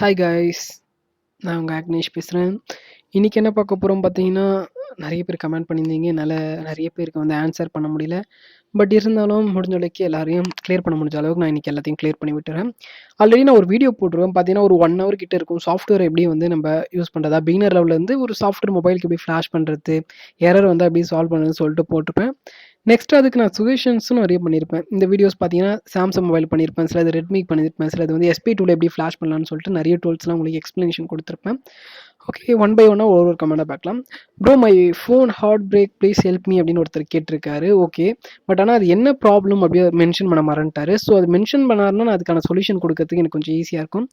Hi guys, நான் உங்கள் அக்னேஷ் பேசுகிறேன். இன்றைக்கி என்ன பார்க்க போகிறோம் பார்த்தீங்கன்னா, நிறைய பேர் கமெண்ட் பண்ணியிருந்தீங்க. என்னால் நிறைய பேருக்கு வந்து ஆன்சர் பண்ண முடியல. பட் இருந்தாலும் முடிஞ்ச அளவுக்கு எல்லாரையும் கிளியர் பண்ண முடிஞ்ச அளவுக்கு நான் இன்றைக்கி எல்லாத்தையும் கிளியர் பண்ணி விட்டுறேன். ஆல்ரெடி நான் ஒரு வீடியோ போட்டுருவேன். பார்த்தீங்கன்னா ஒரு 1 hour கிட்ட இருக்கும். சாஃப்ட்வேர் எப்படி வந்து நம்ம யூஸ் பண்ணுறதா, பிகினர் லெவல்லேருந்து ஒரு சாஃப்ட்வேர் மொபைலுக்கு எப்படி ஃப்ளாஷ் பண்ணுறது, எரர் வந்து எப்படி சால்வ் பண்ணுறதுன்னு சொல்லிட்டு போட்டிருப்பேன். நெக்ஸ்ட் அதுக்கு நான் சஜஷன்ஸும் நிறைய பண்ணியிருப்பேன். இந்த வீடியோஸ் பார்த்தீங்கன்னா சாம்சங் மொபைல் பண்ணியிருப்பேன், சில இது ரெட்மி பண்ணியிருப்பேன், சில இது வந்து எஸ்பி டூவில் எப்படி ஃப்ளாஷ் பண்ணலாம்னு சொல்லிட்டு நிறைய டூல்ஸ்லாம் உங்களுக்கு எக்ஸ்ப்ளனேஷன் கொடுத்துருப்பேன். ஓகே, ஒன் பை ஒன்னாக ஒரு கமெண்டாக பார்க்கலாம். Bro my phone hard break please help me அப்படின்னு ஒருத்தர் கேட்டிருக்காரு. ஓகே, பட் ஆனால் அது என்ன ப்ராப்ளம் அப்படியே மென்ஷன் பண்ண மறந்துட்டாரு. ஸோ அது மென்ஷன் பண்ணாருன்னா நான் அதுக்கான சொல்யூஷன் கொடுக்கறதுக்கு எனக்கு கொஞ்சம் ஈஸியாக இருக்கும்.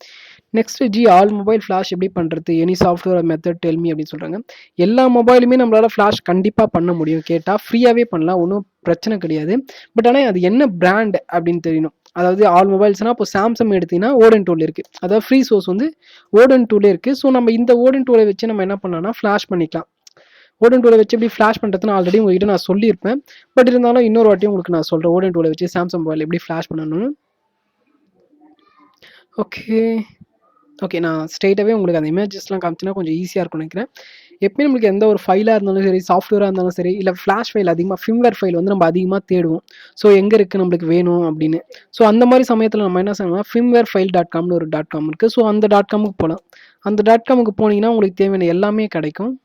நெக்ஸ்ட் ஆல் மொபைல் ஃப்ளாஷ் எப்படி பண்ணுறது, any software method tell me அப்படின்னு சொல்கிறாங்க. எல்லா மொபைலுமே நம்மளால் ஃப்ளாஷ் கண்டிப்பாக பண்ண முடியும். கேட்டால் ஃப்ரீயாகவே பண்ணலாம், ஒன்றும் பிரச்சனை கிடையாது. பட் ஆனால் அது என்ன பிராண்ட் அப்படின்னு தெரியணும். அதாவது ஆல் மொபைல்ஸ்னால் இப்போ சாம்சங் எடுத்தீங்கன்னா ஓடன் டூல் இருக்குது, அதாவது ஃப்ரீ சோர்ஸ் வந்து ஓடன் டூலே இருக்குது. ஸோ நம்ம இந்த ஓடன் டூலை வச்சு நம்ம என்ன பண்ணலாம்னா ஃப்ளாஷ் பண்ணிக்கலாம். ஓடன் டூலை வச்சு எப்படி ஃப்ளாஷ் பண்ணுறதுன்னு ஆல்ரெடி உங்ககிட்ட நான் சொல்லியிருப்பேன். பட் இருந்தாலும் இன்னொரு வாட்டி உங்களுக்கு நான் சொல்கிறேன் ஓடன் டூலை வச்சு சாம்சங் மொபைல் எப்படி ஃப்ளாஷ் பண்ணணும்னு. ஓகே, நான் ஸ்ட்ரெயிட்டாகவே உங்களுக்கு அந்த இமேஜஸ்லாம் காமிச்சினா கொஞ்சம் ஈஸியாக இருக்கும்னு நினைக்கிறேன். எப்பயும் நம்மளுக்கு எந்த ஒரு ஃபைலாக இருந்தாலும் சரி, சாஃப்ட்வேராக இருந்தாலும் சரி, இல்லை ஃப்ளாஷ் ஃபைல் அதிகமாக ஃபிம்வேர் ஃபைல் வந்து நம்ம அதிகமாக தேடுவோம். ஸோ எங்கே இருக்குது நம்மளுக்கு வேணும் அப்படின்னு. ஸோ அந்த மாதிரி சமயத்தில் நம்ம என்ன செய்யணும்னா firmware.com ஒரு .com இருக்குது. ஸோ அந்த .comக்கு போகலாம். அந்த .comக்கு போனீங்கன்னா உங்களுக்கு தேவையான எல்லாமே கிடைக்கும்.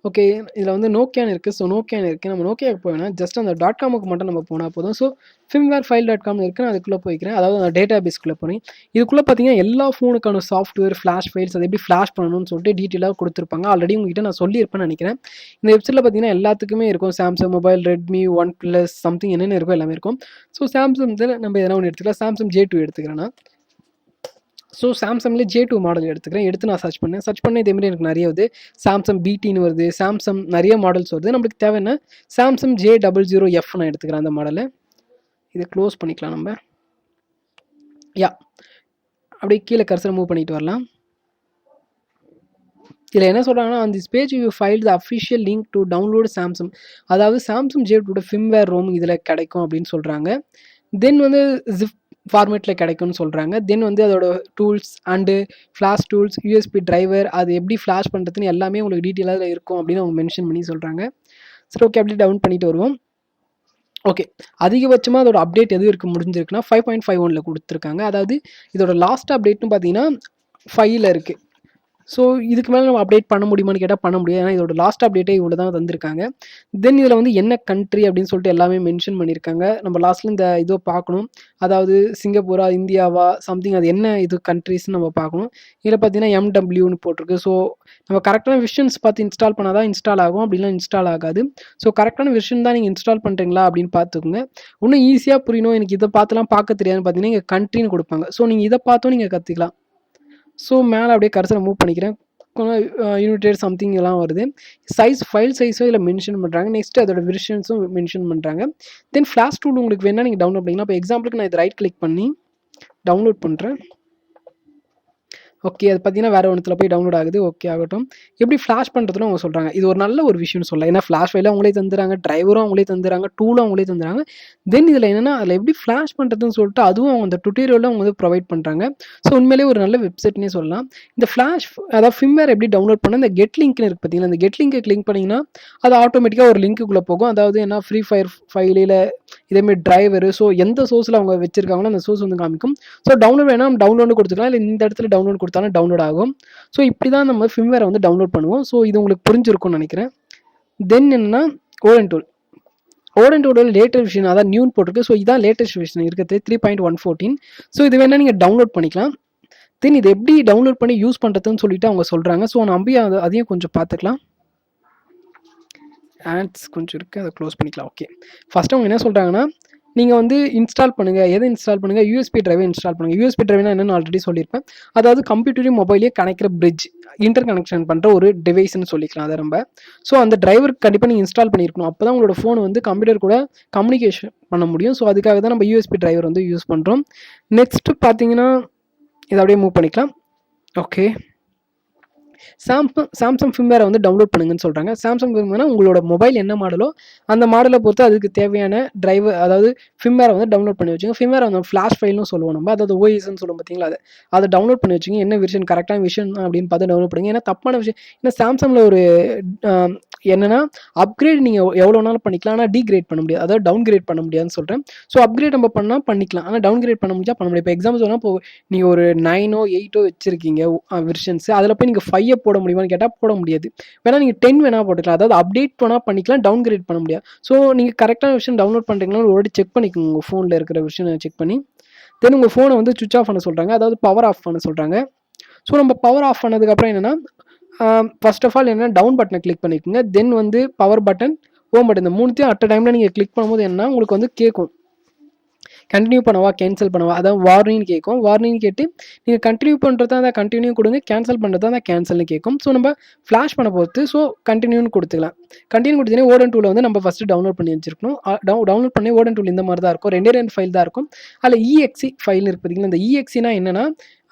ஓகே, இதில் வந்து நோக்கியான்னு இருக்குது. ஸோ நோக்கியான்னு இருக்குது. நம்ம நோக்கியாவுக்கு போனால் ஜஸ்ட் அந்த .comக்கு மட்டும் நம்ம போனால் போதும். ஸோ firmware.com இருக்குது. நான் அதுக்குள்ளே போய்க்கிறேன். அதாவது அந்த டேட்டா பேஸ்க்குள்ளே போகிறேன். இதுக்குள்ளே பார்த்தீங்கன்னா எல்லா ஃபோனுக்கான சாஃப்ட்வேர், ஃப்ளாஷ் ஃபைல்ஸ் அதை எப்படி ஃப்ளாஷ் பண்ணணும்னு சொல்லிட்டு டீட்டெயிலாக கொடுத்துருப்பாங்க. ஆல்ரெடி உங்ககிட்ட நான் சொல்லியிருப்பேன்னு நினைக்கிறேன். இந்த வெப்சைட்டில் பார்த்தீங்கன்னா எல்லாத்துக்குமே இருக்கும். Samsung mobile, Redmi, one plus something என்னென்ன இருக்கோ எல்லாமே இருக்கும். ஸோ சாம்சங் நம்ம எதனா ஒன்று எடுத்துக்கலாம். சாம்சங் J2 எடுத்துக்கிறேன்னா, ஸோ சாம்சங்கில் J2 மாடல் எடுத்துக்கிறேன். எடுத்து நான் சர்ச் பண்ணேன். இதேமாதிரி எனக்கு நிறைய வருது. சாம்சங் BTன்னு வருது, சாம்சங் நிறைய மாடல்ஸ் வருது. நம்மளுக்கு தேவைன்னா சாம்சங் J00F நான் எடுத்துக்கிறேன் அந்த மாடலை. இதை க்ளோஸ் பண்ணிக்கலாம் நம்ம. அப்படியே கீழே கர்சரை மூவ் பண்ணிட்டு வரலாம். இதில் என்ன சொல்கிறாங்கன்னா, அந்த page you file the official link to download Samsung, அதாவது சாம்சங் J2 ஃபிம்வேர் ரோம் இதில் கிடைக்கும் அப்படின்னு சொல்கிறாங்க. தென் வந்து ஜிப் ஃபார்மேட்டில் கிடைக்கும்னு சொல்கிறாங்க. தென் வந்து அதோட tools and flash tools, USB driver, அது எப்படி ஃப்ளாஷ் பண்ணுறதுன்னு எல்லாமே உங்களுக்கு டீட்டெயிலாக இருக்கும் அப்படின்னு அவங்க மென்ஷன் பண்ணி சொல்கிறாங்க. சரி, ஓகே, அப்படியே டவுன் பண்ணிட்டு வருவோம். ஓகே, அதிகபட்சமாக அதோட அப்டேட் எது இருக்க முடிஞ்சிருக்குன்னா 5.51 கொடுத்துருக்காங்க. அதாவது இதோட லாஸ்ட் அப்டேட்னு பார்த்தீங்கன்னா 5 இருக்குது. ஸோ இதுக்கு மேலே நம்ம அப்டேட் பண்ண முடியுமான்னு கேட்டால் பண்ண முடியாது. ஏன்னா இதோட லாஸ்ட் அப்டேட்டே இவ்வளோ தான் தந்திருக்காங்க. தென் இதில் வந்து என்ன கண்ட்ரி அப்படின்னு சொல்லிட்டு எல்லாமே மென்ஷன் பண்ணியிருக்காங்க. நம்ம லாஸ்ட்டில் இந்த இதோ பார்க்கணும். அதாவது சிங்கப்பூரா, இந்தியாவா, சம்திங் அது என்ன இது கண்ட்ரிஸ்ன்னு நம்ம பார்க்கணும். இதில் பார்த்தீங்கன்னா MWன்னு போட்டிருக்கு. ஸோ நம்ம கரெக்டான விஷன்ஸ் பார்த்து இன்ஸ்டால் பண்ணால் தான் இன்ஸ்டால் ஆகும், அப்படிலாம் இன்ஸ்டால் ஆகாது. ஸோ கரெக்டான விஷன் தான் நீங்கள் இன்ஸ்டால் பண்ணுறீங்களா அப்படின்னு பார்த்துக்கோங்க. இன்னும் ஈஸியாக புரியணும், எனக்கு இதை பார்த்துலாம் பார்க்க தெரியாதுன்னு பார்த்தீங்கன்னா இங்கே கண்ட்ரின்னு கொடுப்பாங்க. ஸோ நீங்கள் இதை பார்த்தும் நீங்கள் கற்றுக்கலாம். ஸோ மேலே அப்படியே கர்சரை மூவ் பண்ணிக்கிறேன். யூனிடெட் சம்திங் எல்லாம் வருது. ஃபைல் சைஸும் இதில் மென்ஷன் பண்ணுறாங்க. நெக்ஸ்ட் அதோட வெர்ஷன்ஸும் மென்ஷன் பண்ணுறாங்க. தென் ஃப்ளாஷ் டூல் உங்களுக்கு வேணால் நீங்கள் டவுன்லோட் பண்ணிக்கலாம். இப்போ எக்ஸாம்பிளுக்கு நான் இதை ரைட் கிளிக் பண்ணி டவுன்லோட் பண்ணுறேன். ஓகே, அது பார்த்தீங்கன்னா வேறு ஒன்றுத்தில் போய் டவுன்லோட் ஆகுது. ஓகே, ஆகட்டும். எப்படி ஃப்ளாஷ் பண்ணுறதுன்னு அவங்க சொல்கிறாங்க. இது ஒரு நல்ல ஒரு விஷயம்னு சொல்லலாம். ஏன்னா ஃப்ளாஷ் ஃபைலும் அவங்களே தந்துடுறாங்க, டிரைவரும் அவங்களே தந்துடுறாங்க, டூலும் அவங்களே தந்துடுறாங்க. தென் இதில் என்னென்னா அதில் எப்படி ஃப்ளாஷ் பண்ணுறதுன்னு சொல்லிட்டு அதுவும் அவங்க அந்த டுட்டோரியலில் அவங்க வந்து ப்ரொவைட் பண்ணுறாங்க. ஸோ உண்மையிலேயே ஒரு நல்ல வெப்சைட்னே சொல்லலாம். இந்த ஃப்ளாஷ் அதாவது ஃபிம்வேர் எப்படி டவுன்லோட் பண்ண இந்த கெட் லிங்க்னு இருக்குது பார்த்தீங்கன்னா, அந்த கெட் லிங்கை கிளிக் பண்ணிங்கன்னா அது ஆட்டோமேட்டிக்காக ஒரு லிங்க்குள்ளே போகும். அதாவது என்ன ஃப்ரீ ஃபயர் ஃபைலில் இதேமாதிரி டிரைவரு, ஸோ எந்த சோர்ஸில் அவங்க வச்சிருக்காங்களோ அந்த சோர்ஸ் வந்து காமிக்கும். ஸோ டவுன்லோட் வேணால் டவுன்லோடு கொடுத்துக்கலாம், இல்லை இந்த இடத்துல டவுன்லோட் கொடுத்தாலும் டவுன்லோட் ஆகும். ஸோ இப்படி தான் நம்ம ஃபிம்வேரை வந்து டவுன்லோட் பண்ணுவோம். ஸோ இது உங்களுக்கு புரிஞ்சிருக்கும்னு நினைக்கிறேன். தென் என்னன்னா ஓடன் டூலோட லேட்டஸ்ட் விஷயம் அதான் நியூன் போட்டிருக்கு. ஸோ இதான் லேட்டஸ்ட் விஷயம் இருக்கிறது 3.114. ஸோ இது வேணால் நீங்கள் டவுன்லோட் பண்ணிக்கலாம். தென் இது எப்படி டவுன்லோட் பண்ணி யூஸ் பண்ணுறதுன்னு சொல்லிட்டு அவங்க சொல்கிறாங்க. ஸோ நம்பி அதையும் கொஞ்சம் பார்த்துக்கலாம். ஆட்ஸ் கொஞ்சம் இருக்குது, அதை க்ளோஸ் பண்ணிக்கலாம். ஓகே, ஃபஸ்ட்டு அவங்க என்ன சொல்கிறாங்கன்னா, நீங்கள் வந்து இன்ஸ்டால் பண்ணுங்கள். எதை இன்ஸ்டால் பண்ணுங்கள்? USB டிரைவை இன்ஸ்டால் பண்ணுங்கள். USB டிரைவ்னா என்னென்னு ஆல்ரெடி சொல்லியிருப்பேன். அதாவது கம்ப்யூட்டரையும் மொபைலையும் கனெக்கிற பிரிட்ஜ், இன்டர் கனெக்ஷன் பண்ணுற ஒரு டிவைஸ்ன்னு சொல்லிக்கலாம் அதை நம்ம. ஸோ அந்த டிரைவர் கண்டிப்பாக நீங்கள் இன்ஸ்டால் பண்ணியிருக்கணும். அப்போ தான் உங்களோட ஃபோன் வந்து கம்ப்யூட்டர் கூட கம்யூனிகேஷன் பண்ண முடியும். ஸோ அதுக்காக தான் நம்ம USB டிரைவர் வந்து யூஸ் பண்ணுறோம். நெக்ஸ்ட்டு பார்த்தீங்கன்னா இதை அப்படியே மூவ் பண்ணிக்கலாம். ஓகே, சாம்சங் ஃபிம்வேரை வந்து டவுன்லோட் பண்ணுங்கன்னு சொல்கிறாங்க. சாம்சங் ஃபிம்வேர்னா உங்களோட மொபைல் என்ன மாடலோ அந்த மாடலை பொறுத்து அதுக்கு தேவையான டிரைவர் அதாவது ஃபிம்வேரை வந்து டவுன்லோட் பண்ணி வச்சுங்க. ஃபிம்வேரை வந்து ஃப்ளாஷ் ஃபைல்னு சொல்லுவோம் நம்ம, அதாவது ஓஎஸ்ன்னு சொல்லுவோம் பார்த்தீங்களா, அதை டவுன்லோட் பண்ணி வச்சுங்க. என்ன விஷயம் கரெக்டான விஷயம் அப்படின்னு பார்த்து டவுன்லோட் பண்ணுங்க. ஏன்னா தப்பான விஷயம், ஏன்னா சாம்சங்கில் ஒரு என்னன்னா அப்கிரேட் நீங்கள் எவ்வளோ நாளும் பண்ணிக்கலாம், ஆனால் டீக்ரேட் பண்ண முடியாது, அதாவது டவுன் கிரேட் பண்ண முடியாதுன்னு சொல்கிறேன். ஸோ அப்கிரேட் நம்ம பண்ணால் பண்ணிக்கலாம், ஆனால் டவுன் கிரேட் பண்ண முடியாது பண்ண முடியாது. இப்போ எக்ஸாம்பிள் சொன்னால் இப்போ நீங்கள் ஒரு 9ஓ 8ஓ வச்சிருக்கீங்க வெர்ஷன்ஸ், அதில் போய் நீங்கள் 5 போட முடியுமான்னு கேட்டால் போட முடியாது. வேணா நீங்கள் 10 வேணா போட்டுக்கலாம், அதாவது அப்டேட் வேணா பண்ணிக்கலாம், டவுன் கிரேட் பண்ண முடியாது. ஸோ நீங்கள் கரெக்டான விஷயம் டவுன்லோட் பண்ணுறீங்களான்னு ஒரு செக் பண்ணிக்கோங்க, உங்கள் ஃபோனில் இருக்கிற விஷயம் செக் பண்ணி. தென் உங்கள் ஃபோனை வந்து சுவிச் ஆஃப் பண்ண சொல்கிறாங்க, அதாவது பவர் ஆஃப் பண்ண சொல்கிறாங்க. ஸோ நம்ம பவர் ஆஃப் பண்ணதுக்கப்புறம் என்னென்னா ஃபர்ஸ்ட் ஆஃப் ஆல் என்ன டவுன் பட்டனை கிளிக் பண்ணிக்கோங்க. தென் வந்து பவர் பட்டன், ஹோம் பட்டன், இந்த மூணுத்தையும் அட் அ டைமில் நீங்கள் கிளிக் பண்ணும்போது என்ன உங்களுக்கு வந்து கேட்கும், கண்டினியூ பண்ணவா கேன்சல் பண்ணவா, அதாவது வார்னிங் கேட்கும். வார்னிங் கேட்டு நீங்கள் கண்டினியூ பண்ணுறதா இருந்தால் கண்டினியூ கொடுங்க, கேன்சல் பண்ணுறதா இருந்தால் கேன்சல்னு கேட்கும். ஸோ நம்ம ஃப்ளாஷ் பண்ண பொறுத்து ஸோ கண்டினியூன்னு கொடுத்துக்கலாம். கண்டினியூ கொடுத்தீங்கன்னா ஓடன் டூவில் வந்து நம்ம ஃபஸ்ட்டு டவுன்லோட் பண்ணி வச்சிருக்கணும். டவுன்லோட் பண்ணி ஓடன் டூல் இந்த மாதிரி தான் இருக்கும், ரெண்டு ஃபைல் தான் இருக்கும். அதில் இஎக்ஸி ஃபைல் இருக்கு பார்த்தீங்கன்னா, இந்த இஎக்ஸினா என்னென்னா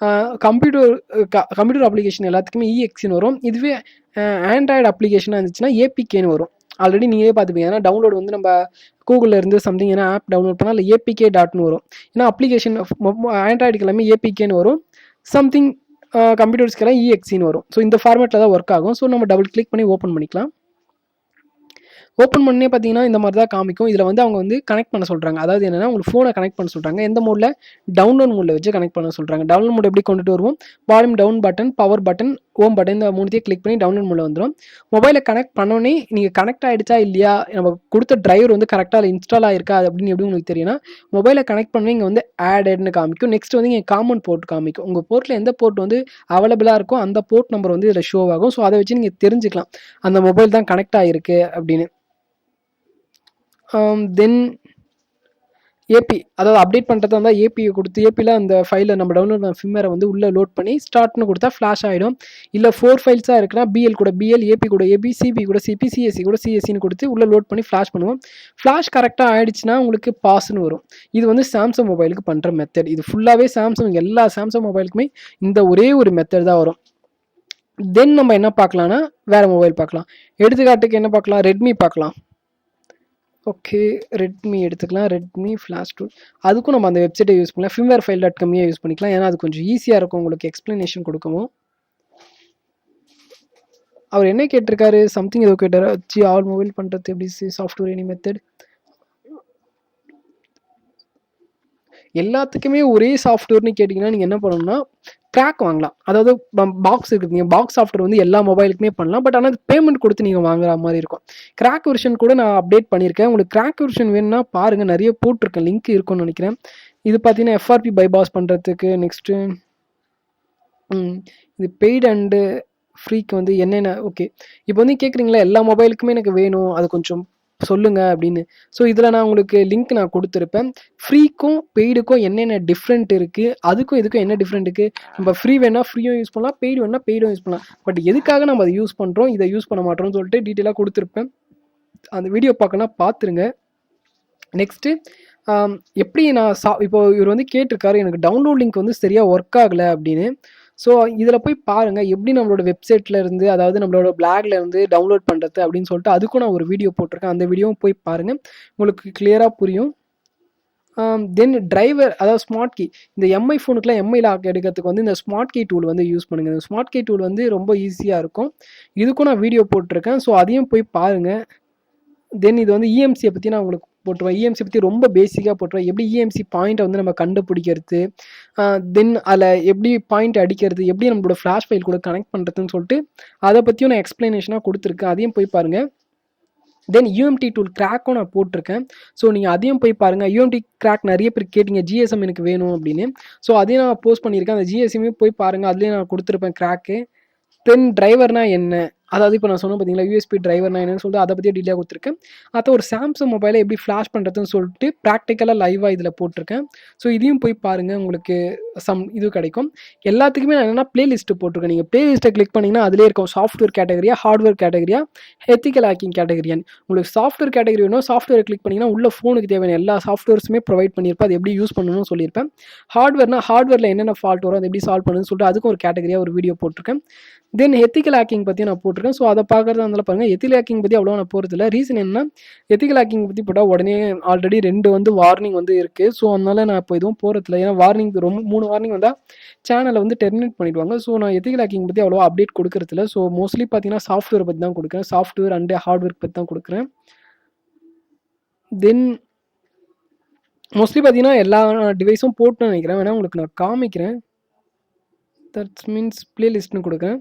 கம்ப்யூட்டர் அப்ளிகேஷன் எல்லாத்துக்குமே இஎக்ஸின்னு வரும். இதுவே ஆண்ட்ராய்டு அப்ளிகேஷனாக இருந்துச்சுன்னா ஏபிகேன்னு வரும். ஆல்ரெடி நீங்களே பார்த்துப்பீங்க, ஏன்னா டவுன்லோட் வந்து நம்ம கூகுளில் இருந்து சம்திங் ஏன்னா ஆப் டவுன்லோட் பண்ணால் அதில் ஏபிகே டாட்னு வரும். ஏன்னா அப்ளிகேஷன் ஆண்ட்ராய்டுக்கு எல்லாமே ஏபிகேன்னு வரும், சம்திங் கம்ப்யூட்டர்ஸ்க்கெல்லாம் இஎக்ஸின்னு வரும். ஸோ இந்த ஃபார்மேட்டில் தான் ஒர்க் ஆகும். ஸோ நம்ம டபுள் கிளிக் பண்ணி ஓப்பன் பண்ணிக்கலாம். ஓப்பன் பண்ணே பார்த்தீங்கன்னா இந்த மாதிரி தான் காமிக்கும். இதில் வந்து அவங்க வந்து கனெக்ட் பண்ண சொல்கிறாங்க, அதாவது என்னென்னா உங்களுக்கு ஃபோனை கனெக்ட் பண்ண சொல்கிறாங்க. எந்த மோடில், டவுன்லோட் மோடில் வச்சு கனெக்ட் பண்ண சொல்கிறாங்க. டவுன்லோட் மோட் எப்படி கொண்டுட்டு வருவோம், volume down button, power button, home button, இந்த மூணுத்தையும் கிளிக் பண்ணி டவுன்லோட் மோடில் வந்துடும். மொபைலை கனெக்ட் பண்ணோன்னே நீங்கள் கனெக்ட் ஆகிடுச்சா இல்லையா, நம்ம கொடுத்த டிரைவர் வந்து கரெக்டாக அதில் இன்ஸ்டால் ஆகிருக்கா அப்படின்னு எப்படி உங்களுக்கு தெரியும்னா, மொபைலை கனெக்ட் பண்ணி இங்கே வந்து ஆடட்னு காமிக்கும். நெக்ஸ்ட் வந்து இங்கே காமன் போர்ட் காமிக்கும். உங்கள் போர்ட்டில் எந்த போர்ட் வந்து அவைலபிளாக இருக்கோ அந்த போர்ட் நம்பர் வந்து இதில் ஷோ ஆகும். ஸோ அதை வச்சு நீங்கள் தெரிஞ்சுக்கலாம் அந்த மொபைல் தான் கனெக்ட் ஆகிருக்கு அப்படின்னு. தென் ஏபி, அதாவது அப்டேட் பண்ணுறதா இருந்தால் ஏபியை கொடுத்து ஏபியில் அந்த ஃபைலை நம்ம டவுன்லோட் பண்ண ஃபிம்மரை வந்து உள்ளே லோட் பண்ணி ஸ்டார்ட்னு கொடுத்தா ஃப்ளாஷ் ஆகிடும். இல்லை 4 ஃபைல்ஸாக இருக்குன்னா பிஎல் கூட பிஎல், ஏபி கூட ஏபி, சிபி கூட சிபி, சிஎஸ்சி கூட சிஎஸ்சின்னு கொடுத்து உள்ளே லோட் பண்ணி ஃப்ளாஷ் பண்ணுவோம். ஃப்ளாஷ் கரெக்டாக ஆகிடுச்சுன்னா உங்களுக்கு பாஸ்ன்னு வரும். இது வந்து சாம்சங் மொபைலுக்கு பண்ணுற மெத்தட். இது ஃபுல்லாகவே சாம்சங், எல்லா சாம்சங் மொபைலுக்குமே இந்த ஒரே ஒரு மெத்தட் தான் வரும். தென் நம்ம என்ன பார்க்கலாம்னா வேறு மொபைல் பார்க்கலாம். எடுத்துக்காட்டுக்கு என்ன பார்க்கலாம், ரெட்மி பார்க்கலாம். ஓகே, ரெட்மி எடுத்துக்கலாம். ரெட்மி ஃப்ளாஷ் டூல், அதுக்கும் நம்ம அந்த வெப்சைட்டை யூஸ் பண்ணலாம். firmwarefile.com யூஸ் பண்ணிக்கலாம், ஏன்னா அது கொஞ்சம் ஈஸியாக இருக்கும் உங்களுக்கு எக்ஸ்ப்ளனேஷன் கொடுக்கவும். அவர் என்ன கேட்டிருக்காரு, சம்திங் ஏதோ கேட்டார், ஆல் மொபைல் பண்ணுறது எப்படி, சாஃப்ட்வேர் எனி மெத்தட். எல்லாத்துக்குமே ஒரே சாஃப்ட்வேர்னு கேட்டிங்கன்னா நீங்கள் என்ன பண்ணணும்னா கிராக் வாங்கலாம். அதாவது பாக்ஸ் இருக்குது, நீங்கள் பாக்ஸ் சாஃப்ட்வேர் வந்து எல்லா மொபைலுக்குமே பண்ணலாம். பட் ஆனால் பேமெண்ட் கொடுத்து நீங்கள் வாங்குற மாதிரி இருக்கும். கிராக் வெர்ஷன் கூட நான் அப்டேட் பண்ணியிருக்கேன். உங்களுக்கு கிராக் வெர்ஷன் வேணும்னா பாருங்கள், நிறைய போட்டிருக்கேன், லிங்க் இருக்கும்னு நினைக்கிறேன். இது பார்த்தீங்கன்னா எஃப்ஆர்பி பைபாஸ் பண்ணுறதுக்கு. நெக்ஸ்ட்டு இது பெய்டு அண்டு ஃப்ரீக்கு வந்து என்னென்ன. ஓகே, இப்போ வந்து கேட்குறீங்களா எல்லா மொபைலுக்குமே எனக்கு வேணும், அது கொஞ்சம் சொல்லுங்க அப்படின்னு. ஸோ இதில் நான் உங்களுக்கு லிங்க் நான் கொடுத்துருப்பேன். ஃப்ரீக்கும் பெய்டுக்கும் என்னென்ன டிஃப்ரெண்ட் இருக்குது, அதுக்கும் இதுக்கும் என்ன டிஃப்ரெண்ட் இருக்குது. நம்ம ஃப்ரீ வேணால் ஃப்ரீயும் யூஸ் பண்ணலாம், பெய்டு வேணால் பெய்டும் யூஸ் பண்ணலாம். பட் எதுக்காக நம்ம அதை யூஸ் பண்ணுறோம், இதை யூஸ் பண்ண மாட்டோம்னு சொல்லிட்டு டீட்டெயிலாக கொடுத்துருப்பேன். அந்த வீடியோ பார்க்கலாம், பார்த்துருங்க. நெக்ஸ்ட்டு எப்படி நான் இப்போ இவர் வந்து கேட்டிருக்காரு எனக்கு டவுன்லோட் லிங்க் வந்து சரியாக ஒர்க் ஆகலை அப்படின்னு. ஸோ இதில் போய் பாருங்கள் எப்படி நம்மளோட வெப்சைட்டில் இருந்து, அதாவது நம்மளோட பிளாக்ல இருந்து டவுன்லோட் பண்ணுறது அப்படின்னு சொல்லிட்டு அதுக்கும் நான் ஒரு வீடியோ போட்டிருக்கேன். அந்த வீடியோவும் போய் பாருங்கள், உங்களுக்கு கிளியராக புரியும். தென் டிரைவர், அதாவது ஸ்மார்ட் கீ, இந்த எம்ஐ ஃபோனுக்குலாம் எம்ஐ லாக் எடுக்கிறதுக்கு வந்து இந்த ஸ்மார்ட் கீ டூல் வந்து யூஸ் பண்ணுங்கள். இந்த ஸ்மார்ட் கீ டூல் வந்து ரொம்ப ஈஸியாக இருக்கும். இதுக்கும் நான் வீடியோ போட்டிருக்கேன், ஸோ அதையும் போய் பாருங்கள். தென் இது வந்து இஎம்சியை பற்றி நான் உங்களுக்கு போட்டுருவேன். இஎம்சி பற்றி ரொம்ப பேசிக்காக போட்டுருவேன், எப்படி இஎம்சி பாயிண்ட்டை வந்து நம்ம கண்டுபிடிக்கிறது, தென் அதில் எப்படி பாயிண்ட் அடிக்கிறது, எப்படி நம்மளோட ஃப்ளாஷ் ஃபைல் கூட கனெக்ட் பண்ணுறதுன்னு சொல்லிட்டு அதை பற்றியும் நான் எக்ஸ்ப்ளனேஷனாக கொடுத்துருக்கேன். அதையும் போய் பாருங்கள். தென் யூஎம்டி டூல் கிராக்கும் நான் போட்டிருக்கேன், ஸோ நீங்கள் அதையும் போய் பாருங்கள். யூஎம்டி கிராக் நிறைய பேர் கேட்டிங்க, ஜிஎஸ்எம் எனக்கு வேணும் அப்படின்னு. ஸோ அதையும் நான் போஸ்ட் பண்ணியிருக்கேன், அந்த ஜிஎஸ்எம்மையும் போய் பாருங்கள், அதுலேயும் நான் கொடுத்துருப்பேன் கிராக்கு. தென் டிரைவர்னா என்ன, அதாவது இப்போ நான் சொன்னேன் பார்த்தீங்களா யூஎஸ்பி டிரைவர்னா என்னன்னு சொல்லிட்டு அதை பற்றியே டீட்டெயிலாக கொடுத்துருக்கேன். அதை ஒரு சாம்சங் மொபைலை எப்படி ஃப்ளாஷ் பண்ணுறதுன்னு சொல்லிட்டு ப்ராக்டிக்கலாக லைவாக இதில் போட்டிருக்கேன். ஸோ இதையும் போய் பாருங்கள், உங்களுக்கு இது கிடைக்கும். எல்லாத்துக்குமே நான் என்னென்னா பிளேலிஸ்ட்டு போட்டிருக்கேன். நீங்கள் பிளேலிஸ்ட்டை கிளிக் பண்ணிங்கன்னா அதிலே இருக்கும் சாஃப்ட்வேர் கேட்டகரியா, ஹார்ட்வேர் கேட்டகரியா, எத்திக்கல் ஹேக்கிங் கேட்டகரியான்னு. உங்களுக்கு சாஃப்ட்வேர் கேட்டகரி வேணும், சாஃப்ட்வேரை கிளிக் பண்ணிங்கன்னா உள்ள ஃபோனுக்கு தேவையான எல்லா சாஃப்ட்வேர்ஸுமே ப்ரொவைட் பண்ணியிருப்பேன். அது எப்படி யூஸ் பண்ணணும்னு சொல்லியிருப்பேன். ஹார்ட்வேர்னா ஹார்ட்வேரில் என்னென்ன ஃபால்ட் வரும், அது எப்படி சால்வ் பண்ணணும்னு சொல்லிட்டு அதுக்கும் ஒரு கேட்டகரியாக ஒரு வீடியோ போட்டிருக்கேன். தென் எத்திக்கல் ஹேக்கிங் பற்றி நான் போட்டிருக்கேன். ஸோ அதை பார்க்குறதா இருந்தாலும் பாருங்கள். எத்திக்கல் ஹேக்கிங் பற்றி அவ்வளோ நான் போகிறதில்ல. ரீசன் என்ன, எத்திக்கல் ஹேக்கிங் பற்றி போட்டால் உடனே ஆல்ரெடி 2 வந்து வார்னிங் வந்து இருக்குது. ஸோ அதனால நான் இப்போ எதுவும் போகிறதில்ல. ஏன்னா வார்னிங் ரொம்ப 3 வார்னிங் வந்தால் சேனலை வந்து டெர்மினேட் பண்ணிடுவாங்க. ஸோ நான் எத்திக்கல் ஹேக்கிங் பற்றி அவ்வளோ அப்டேட் கொடுக்குறதில்ல. ஸோ மோஸ்ட்லி பார்த்தீங்கன்னா சாஃப்ட்வேர் பற்றி தான் கொடுக்குறேன். சாஃப்ட்வேர் அண்ட் ஹார்ட்வேர் பற்றி தான் கொடுக்குறேன். தென் மோஸ்ட்லி பார்த்தீங்கன்னா எல்லா டிவைஸும் போட்டுன்னு நினைக்கிறேன். வேணா உங்களுக்கு நான் காமிக்கிறேன். தட்ஸ் மீன்ஸ் பிளேலிஸ்ட்னு கொடுக்குறேன்.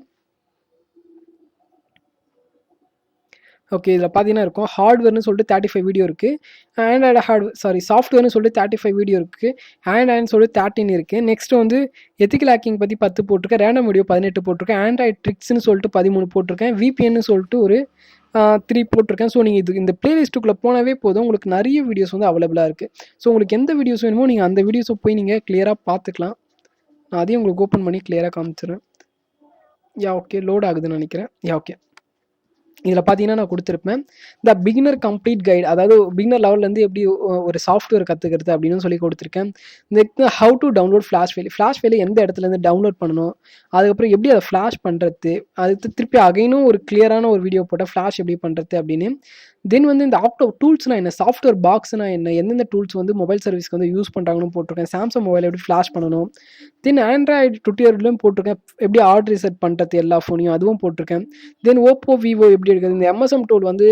ஓகே, இதில் பார்த்தீங்கன்னா இருக்கும் ஹார்ட்வேர்னு சொல்லிட்டு 35 வீடியோ இருக்குது. சாஃப்ட்வேர்னு சொல்லிட்டு 35 வீடியோ இருக்குது. ஆண்ட்ராய்டுன்னு சொல்லிட்டு 13 இருக்குது. நெக்ஸ்ட் வந்து எத்திக்கல் ஹேக்கிங் பற்றி 10 போட்டிருக்கேன். ரேண்டம் வீடியோ 18 போட்டிருக்கேன். ஆண்ட்ராய்டு ட்ரிக்ஸ்னு சொல்லிட்டு 13 போட்டிருக்கேன். விபிஎன்னு சொல்லிட்டு ஒரு 3 போட்டிருக்கேன். ஸோ நீங்கள் இந்த பிளேலிஸ்ட்டுக்குள்ளே போனாவே போதும், உங்களுக்கு நிறைய வீடியோஸ் வந்து அவைலபிளாக இருக்குது. ஸோ உங்களுக்கு எந்த வீடியோஸ் வேணுமோ நீங்கள் அந்த வீடியோஸை போய் நீங்கள் கிளியராக பார்த்துக்கலாம். நான் அதையும் உங்களுக்கு ஓப்பன் பண்ணி கிளியராக காமிச்சிடுறேன். ஓகே, லோட் ஆகுதுன்னு நினைக்கிறேன். ஓகே, இதில் பார்த்தீங்கன்னா நான் கொடுத்துருப்பேன் இந்த பிகினர் கம்ப்ளீட் கைடு, அதாவது பிகினர் லெவல்லேருந்து எப்படி ஒரு சாஃப்ட்வேர் கற்றுக்கிறது அப்படின்னு சொல்லி கொடுத்துருக்கேன். இந்த how to download flash file எந்த இடத்துலேருந்து டவுன்லோட் பண்ணணும், அதுக்கப்புறம் எப்படி அதை ஃப்ளாஷ் பண்ணுறது, அதுக்கு திருப்பி அகைனும் ஒரு கிளியரான ஒரு வீடியோ போட்டால் ஃப்ளாஷ் எப்படி பண்ணுறது அப்படின்னு. தென் வந்து இந்த டூல்ஸ்னால் என்ன, சாஃப்ட்வேர் பாக்ஸ்னால் என்ன, எந்தெந்த டூல்ஸ் வந்து மொபைல் சர்வீஸ்க்கு வந்து யூஸ் பண்ணுறாங்கன்னு போட்டிருக்கேன். சாம்சங் மொபைல் எப்படி ஃப்ளாஷ் பண்ணணும். தென் ஆண்ட்ராய்டு டுட்டோரியல்லையும் போட்டிருக்கேன். எப்படி ஆர்டர் ரீசெட் பண்ணுறது எல்லா ஃபோனையும், அதுவும் போட்டிருக்கேன். தென் ஓப்போ விவோ எப்படி எடுக்கிறது, இந்த எம்எஸ்எம் டூல் வந்து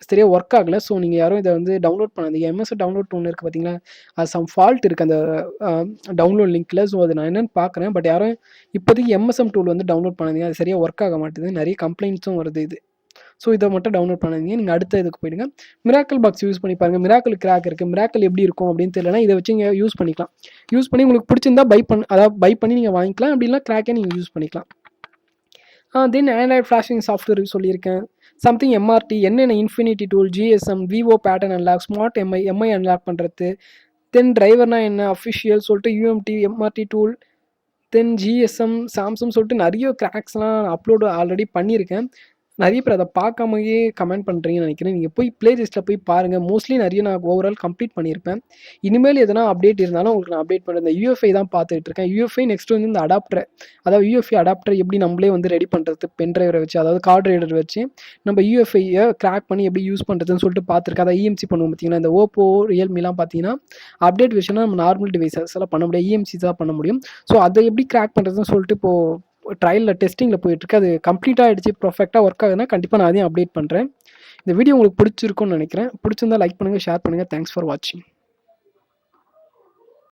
சரியாக ஒர்க் ஆகலை. ஸோ நீங்கள் யாரும் இதை வந்து டவுன்லோட் பண்ணாதீங்க. எம்எஸ்எம் டவுன்லோட் ஒன்று இருக்குது பார்த்தீங்களா, அது சம் ஃபால்ட் இருக்குது அந்த டவுன்லோட் லிங்க்கில். ஸோ அது நான் என்னென்னு பார்க்குறேன். பட் யாரும் இப்போதைக்கு எம்எஸ்எம் டூல் வந்து டவுன்லோட் பண்ணாதீங்க, அது சரியாக ஒர்க் ஆக மாட்டேது. நிறைய கம்ப்ளைண்ட்ஸும் வருது இது. ஸோ இதை மட்டும் டவுன்லோட் பண்ணாதீங்க. நீங்கள் அடுத்த இதுக்கு போயிடுங்க. மிராக்கிள் பாக்ஸ் யூஸ் பண்ணி பாருங்கள். மிராக்கிள் கிராக் இருக்குது. மிராக்கிள் எப்படி இருக்கும் அப்படின்னு தெரியலனா இதை வச்சு நீங்கள் யூஸ் பண்ணிக்கலாம். யூஸ் பண்ணி உங்களுக்கு பிடிச்சிருந்தா பை பண்ணி நீங்கள் வாங்கிக்கலாம். அப்படின்னா கிராக்கே நீங்கள் யூஸ் பண்ணிக்கலாம். தென் ஆண்ட்ராய்டு ஃப்ளாஷிங் சாஃப்ட்வேர் சொல்லியிருக்கேன். சம்திங் எம்ஆர்டி, என்னென்ன infinity tool, GSM, Vivo pattern unlock, smart Mi unlock பண்ணுறது. தென் டிரைவர்னா என்ன, அஃபிஷியல் சொல்லிட்டு யூஎம்டி, எம்ஆர்டி டூல், தென் ஜிஎஸ்எம், சாம்சங் சொல்லிட்டு நிறைய கிராக்ஸ்லாம் அப்லோடு ஆல்ரெடி பண்ணியிருக்கேன். நிறைய பேர் அதை பார்க்காமயே கமெண்ட் பண்ணுறீங்கன்னு நினைக்கிறேன். நீங்கள் போய் பிளேலிஸ்ட்டில் போய் பாருங்கள். மோஸ்ட்லி நிறைய நான் ஓவரால் கம்ப்ளீட் பண்ணியிருப்பேன். இனிமேல் எதனா அப்டேட் இருந்தாலும் உங்களுக்கு நான் அப்டேட் பண்ணுறேன். இந்த யூஎஃப்ஐ தான் பார்த்துட்டு இருக்கேன். யூஎஃப்ஐ நெக்ஸ்ட் வந்து இந்த அடாப்டர், அதாவது யூஎஃப்ஐ அடாப்டர் எப்படி நம்மளே வந்து ரெடி பண்ணுறது, பென் டிரைவரை வச்சு, அதாவது கார்டு ரீடர் வச்சு நம்ம யூஎஃப்ஐயை கிராக் பண்ணி எப்படி யூஸ் பண்ணுறதுன்னு சொல்லிட்டு பார்த்துருக்கேன். அதை இஎம்சி பண்ணுவோம் பார்த்தீங்கன்னா, இந்த ஓப்போ ரியல்மிலாம் பார்த்தீங்கன்னா அப்டேட் விஷயம்னா நம்ம நார்மல் டிவைசஸ் எல்லாம் பண்ண முடியும், இஎம்சி தான் பண்ண முடியும். ஸோ அதை எப்படி கிராக் பண்ணுறதுன்னு சொல்லிட்டு இப்போது ட்ரையலில் டெஸ்டிங்கில் போயிட்டுருக்கு. அது கம்ப்ளீட்டாக ஆகிடுச்சு, பர்ஃபெக்டாக ஒர்க் ஆகுதுன்னா கண்டிப்பாக நான் அதையும் அப்டேட் பண்ணுறேன். இந்த வீடியோ உங்களுக்கு பிடிச்சிருக்கும்னு நினைக்கிறேன். பிடிச்சிருந்தா லைக் பண்ணுங்கள், ஷேர் பண்ணுங்கள். தேங்க்ஸ் ஃபார் வாட்சிங்.